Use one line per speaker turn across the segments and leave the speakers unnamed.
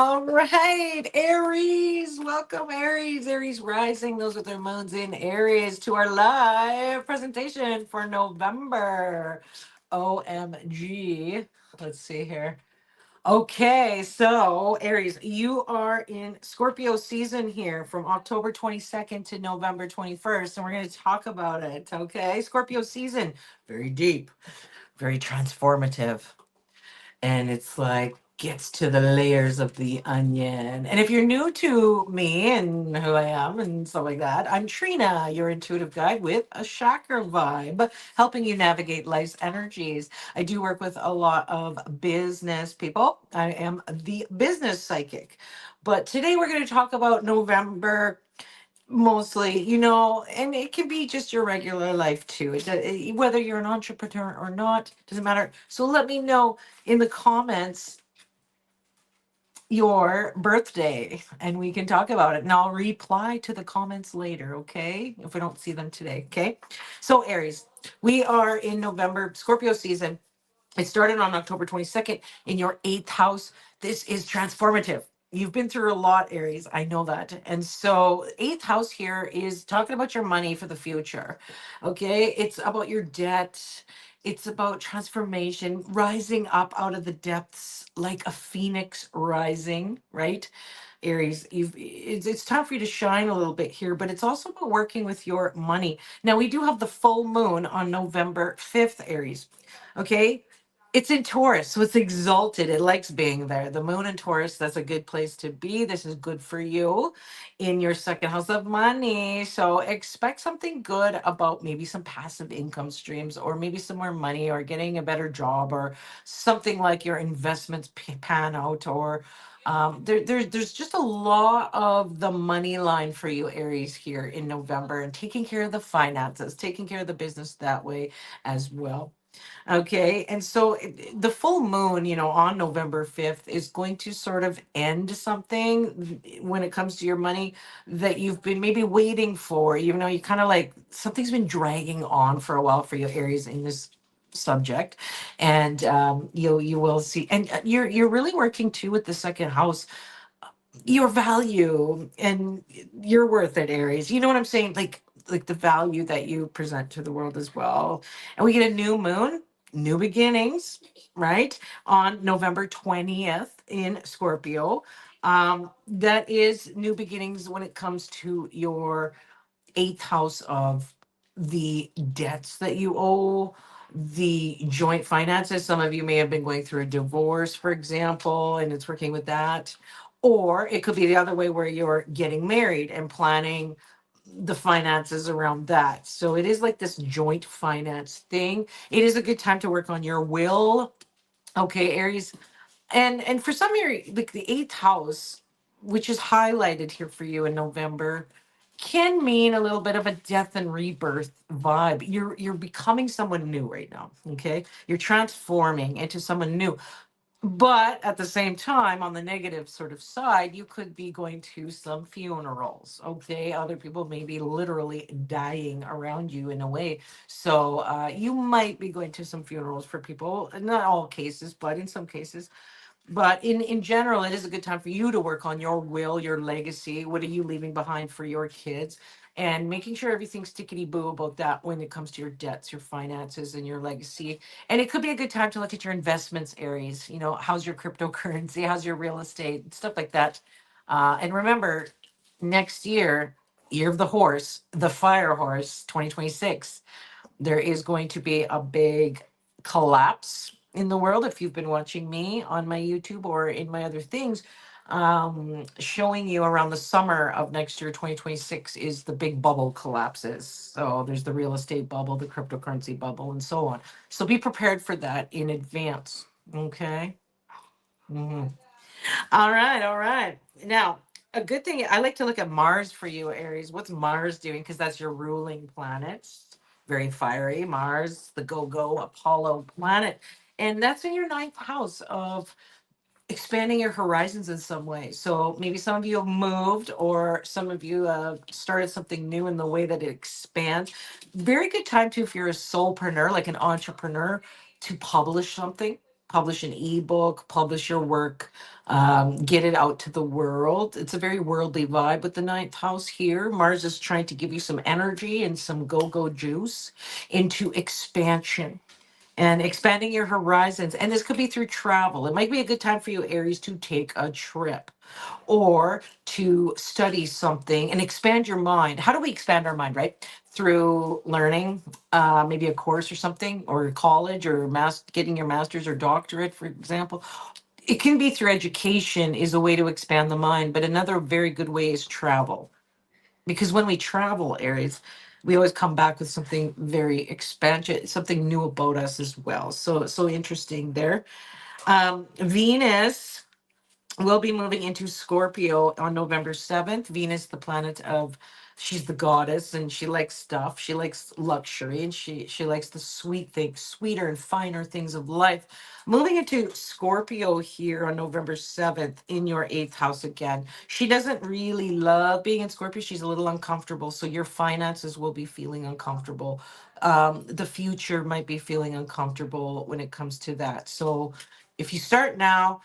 All right, Aries, welcome, Aries. Aries rising, those with their moons in Aries, to our live presentation for November. OMG. Let's see here. Okay, so Aries, you are in Scorpio season here from October 22nd to November 21st, and we're going to talk about it. Okay, Scorpio season, very deep, very transformative, and it's like gets to the layers of the onion. And if you're new to me and who I am and stuff like that, I'm Trina, your intuitive guide with a chakra vibe, helping you navigate life's energies. I do work with a lot of business people. I am the business psychic. But today we're going to talk about November mostly, and it can be just your regular life too. Whether you're an entrepreneur or not, doesn't matter. So let me know in the comments your birthday and we can talk about it. And I'll reply to the comments later, okay? If we don't see them today, okay? So, Aries, we are in November, Scorpio season. It started on October 22nd in your eighth house. This is transformative. You've been through a lot, Aries. I know that. And so, eighth house here is talking about your money for the future. Okay. It's about your debt. It's about transformation, rising up out of the depths like a phoenix rising, right? Aries, it's time for you to shine a little bit here, but it's also about working with your money. Now, we do have the full moon on November 5th, Aries. Okay. It's in Taurus, so it's exalted. It likes being there. The moon in Taurus, that's a good place to be. This is good for you in your second house of money. So expect something good about maybe some passive income streams, or maybe some more money, or getting a better job, or something like your investments pan out, or there's just a lot of the money line for you, Aries, here in November, and taking care of the finances, taking care of the business that way as well. Okay. And so the full moon, on November 5th is going to sort of end something when it comes to your money that you've been maybe waiting for. You kind of like something's been dragging on for a while for you, Aries, in this subject. And you will see. And you're really working too with the second house, your value and your worth at Aries. You know what I'm saying? Like the value that you present to the world as well. And we get a new moon, new beginnings, right? On November 20th in Scorpio. That is new beginnings when it comes to your eighth house of the debts that you owe, the joint finances. Some of you may have been going through a divorce, for example, and it's working with that. Or it could be the other way where you're getting married and planning the finances around that. So it is like this joint finance thing. It is a good time to work on your will. Okay, Aries. And for some of you, like the eighth house, which is highlighted here for you in November, can mean a little bit of a death and rebirth vibe. You're becoming someone new right now. Okay. You're transforming into someone new. But at the same time, on the negative sort of side, you could be going to some funerals. Okay. Other people may be literally dying around you in a way. So you might be going to some funerals for people, not all cases, but in some cases. But in general, it is a good time for you to work on your will, your legacy. What are you leaving behind for your kids? And making sure everything's tickety boo about that when it comes to your debts, your finances, and your legacy. And it could be a good time to look at your investments, Aries. How's your cryptocurrency? How's your real estate? Stuff like that. And remember, next year, year of the horse, the fire horse, 2026, there is going to be a big collapse in the world. If you've been watching me on my YouTube or in my other things, showing you around the summer of next year, 2026, is the big bubble collapses. So there's the real estate bubble, the cryptocurrency bubble, and so on. So be prepared for that in advance. Okay. Mhm. All right. All right. Now, a good thing, I like to look at Mars for you, Aries. What's Mars doing? Because that's your ruling planet. Very fiery. Mars, the go go Apollo planet. And that's in your ninth house of expanding your horizons in some way. So maybe some of you have moved, or some of you have started something new in the way that it expands. Very good time too if you're a soulpreneur, like an entrepreneur, to publish something. publish an ebook, publish your work, get it out to the world. It's a very worldly vibe with the ninth house here. Mars is trying to give you some energy and some go-go juice into expansion and expanding your horizons. And this could be through travel. It might be a good time for you, Aries, to take a trip or to study something and expand your mind. How do we expand our mind, right? Through learning, maybe a course or something, or college, or getting your master's or doctorate, for example. It can be through education is a way to expand the mind, but another very good way is travel. Because when we travel, Aries, we always come back with something very expansive, something new about us as well. So interesting there. Venus will be moving into Scorpio on November 7th. Venus, the planet of, she's the goddess and she likes stuff. She likes luxury and she likes the sweet things, sweeter and finer things of life. Moving into Scorpio here on November 7th in your eighth house again. She doesn't really love being in Scorpio. She's a little uncomfortable. So your finances will be feeling uncomfortable. The future might be feeling uncomfortable when it comes to that. So if you start now,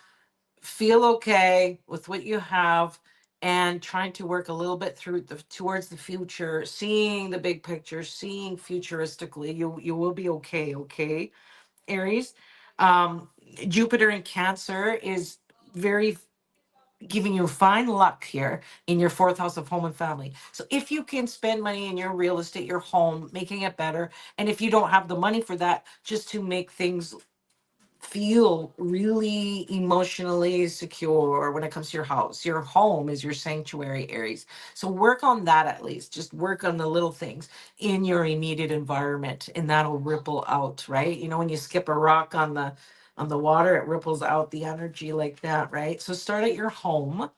feel okay with what you have and trying to work a little bit through towards the future, seeing the big picture, seeing futuristically, you will be okay. Okay, Aries. um Jupiter in Cancer is very giving you fine luck here in your fourth house of home and family. So if you can spend money in your real estate, your home, making it better, and if you don't have the money for that, just to make things feel really emotionally secure when it comes to your house. Your home is your sanctuary, Aries. So work on that at least. Just work on the little things in your immediate environment, and that'll ripple out, right? You know, when you skip a rock on the water, it ripples out the energy like that, right? So start at your home,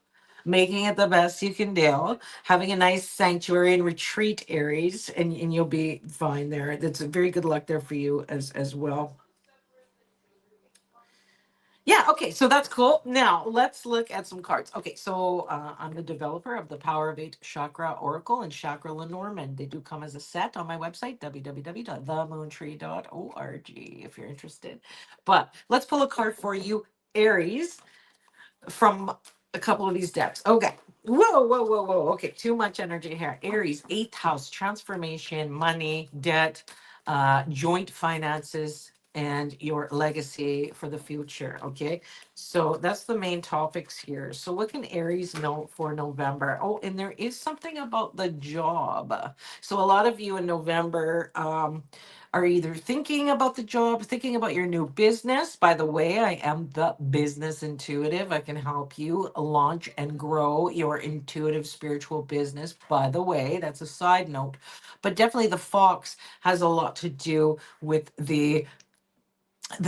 making it the best you can do, having a nice sanctuary and retreat, Aries, and you'll be fine there. That's a very good luck there for you as well. Yeah, okay, so that's cool. Now let's look at some cards. Okay, so I'm the developer of the Power of Eight Chakra Oracle and Chakra Lenormand. They do come as a set on my website, www.themoontree.org, if you're interested. But let's pull a card for you, Aries, from a couple of these decks. Okay. Whoa, whoa, whoa, whoa. Okay, too much energy here. Aries, eighth house, transformation, money, debt, joint finances, and your legacy for the future. Okay, so that's the main topics here. So what can Aries know for November? Oh, and there is something about the job. So a lot of you in November, are either thinking about the job, thinking about your new business. By the way, I am the business intuitive. I can help you launch and grow your intuitive spiritual business. By the way, that's a side note. But definitely the fox has a lot to do with the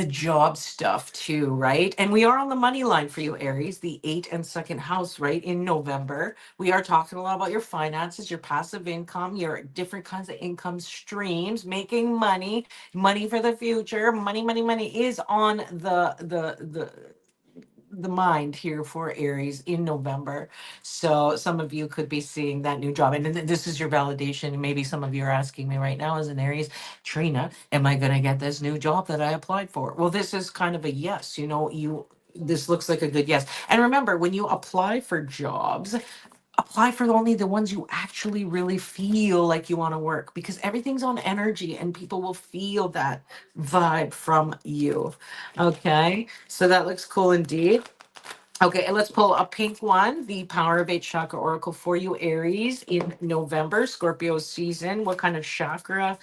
job stuff too, right? And we are on the money line for you, Aries, the 8th and 2nd house, right? In November, we are talking a lot about your finances, your passive income, your different kinds of income streams, making money, money for the future. Money is on the mind here for Aries in November. So some of you could be seeing that new job. And this is your validation. And maybe some of you are asking me right now as an Aries, Trina, am I going to get this new job that I applied for? Well, this is kind of a yes. You know, this looks like a good yes. And remember, when you apply for jobs, apply for only the ones you actually really feel like you want to work, because everything's on energy and people will feel that vibe from you. Okay, so that looks cool indeed. Okay, and let's pull a pink one, the Power of Eight Chakra Oracle for you, Aries, in November, Scorpio season. What kind of chakra?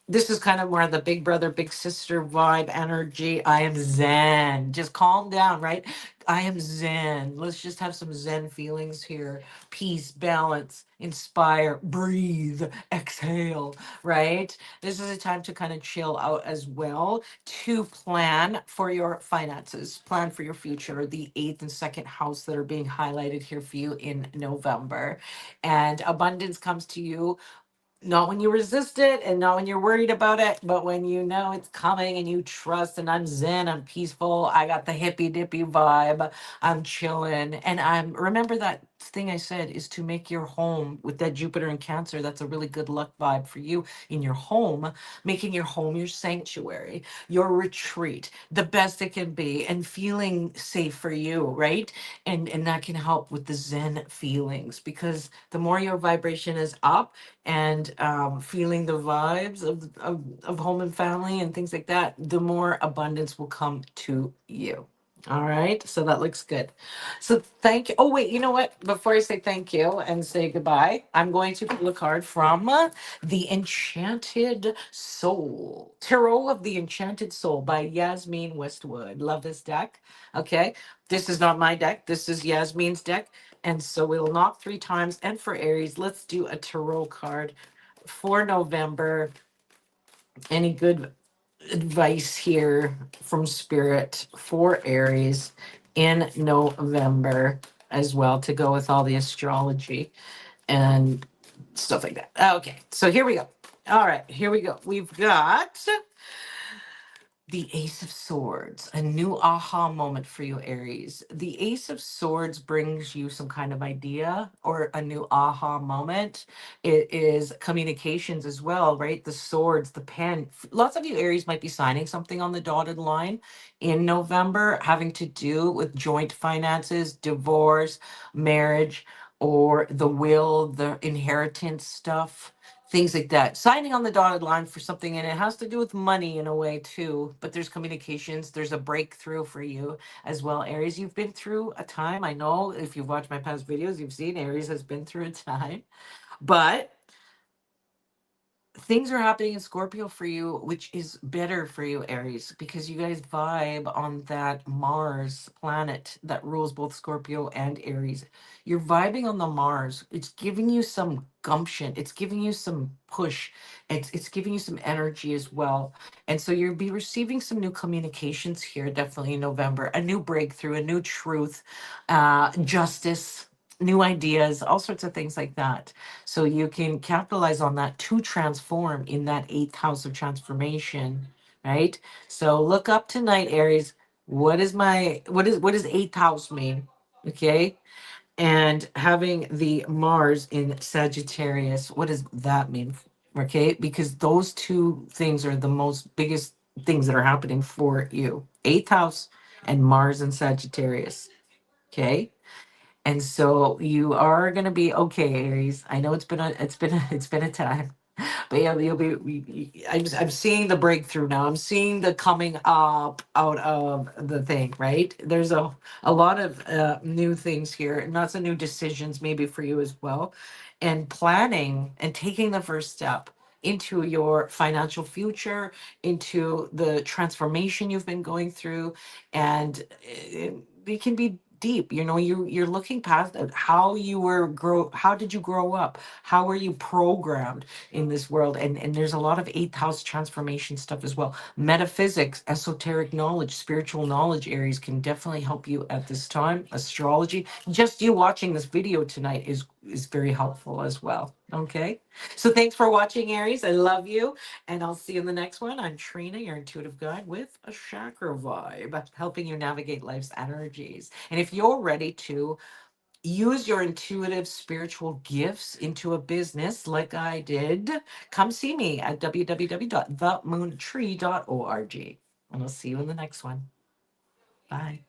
This is kind of more of the big brother, big sister vibe energy. I am Zen. Just calm down, right? I am Zen. Let's just have some Zen feelings here. Peace, balance, inspire, breathe, exhale, right? This is a time to kind of chill out as well, to plan for your finances, plan for your future, the 8th and 2nd house that are being highlighted here for you in November. And abundance comes to you not when you resist it and not when you're worried about it, but when you know it's coming and you trust. And I'm Zen, I'm peaceful, I got the hippy dippy vibe, I'm chilling. And remember that thing I said is to make your home with that Jupiter and Cancer. That's a really good luck vibe for you in your home, making your home your sanctuary, your retreat, the best it can be, and feeling safe for you, right? And that can help with the Zen feelings, because the more your vibration is up and feeling the vibes of home and family and things like that, the more abundance will come to you. All right, so that looks good. So thank you. Oh, wait, you know what? Before I say thank you and say goodbye, I'm going to pull a card from The Enchanted Soul. Tarot of the Enchanted Soul by Yasmin Westwood. Love this deck. Okay, this is not my deck. This is Yasmin's deck. And so we'll knock 3 times. And for Aries, let's do a tarot card for November. Any good advice here from Spirit for Aries in November as well, to go with all the astrology and stuff like that? Okay, so here we go. All right, here we go. We've got the Ace of Swords, a new aha moment for you, Aries. The Ace of Swords brings you some kind of idea or a new aha moment. It is communications as well, right? The swords, the pen. Lots of you, Aries, might be signing something on the dotted line in November having to do with joint finances, divorce, marriage, or the will, the inheritance stuff, things like that. Signing on the dotted line for something, and it has to do with money in a way too. But there's communications, there's a breakthrough for you as well, Aries. You've been through a time. I know if you've watched my past videos, you've seen Aries has been through a time, but things are happening in Scorpio for you, which is better for you, Aries, because you guys vibe on that Mars planet that rules both Scorpio and Aries. You're vibing on the Mars. It's giving you some gumption. It's giving you some push. It's giving you some energy as well. And so you'll be receiving some new communications here, definitely in November. A new breakthrough, a new truth, justice, new ideas, all sorts of things like that. So you can capitalize on that to transform in that 8th house of transformation, right? So look up tonight, Aries. What does 8th house mean? Okay. And having the Mars in Sagittarius, what does that mean? Okay. Because those two things are the most biggest things that are happening for you. 8th house and Mars in Sagittarius. Okay. And so you are gonna be okay, Aries. I know it's been a time, but yeah, I'm seeing the breakthrough now. I'm seeing the coming up out of the thing. Right? There's a lot of new things here, and lots of new decisions maybe for you as well, and planning and taking the first step into your financial future, into the transformation you've been going through, and it can be deep. You're looking past how you were grow how did you grow up, how were you programmed in this world, and there's a lot of 8th house transformation stuff as well. Metaphysics, esoteric knowledge, spiritual knowledge, Aries, can definitely help you at this time. Astrology, just you watching this video tonight is very helpful as well. Okay, so thanks for watching, Aries. I love you, and I'll see you in the next one. I'm Trina, your intuitive guide with a chakra vibe, helping you navigate life's energies. And if you're ready to use your intuitive spiritual gifts into a business like I did, come see me at www.themoontree.org. And I'll see you in the next one. Bye.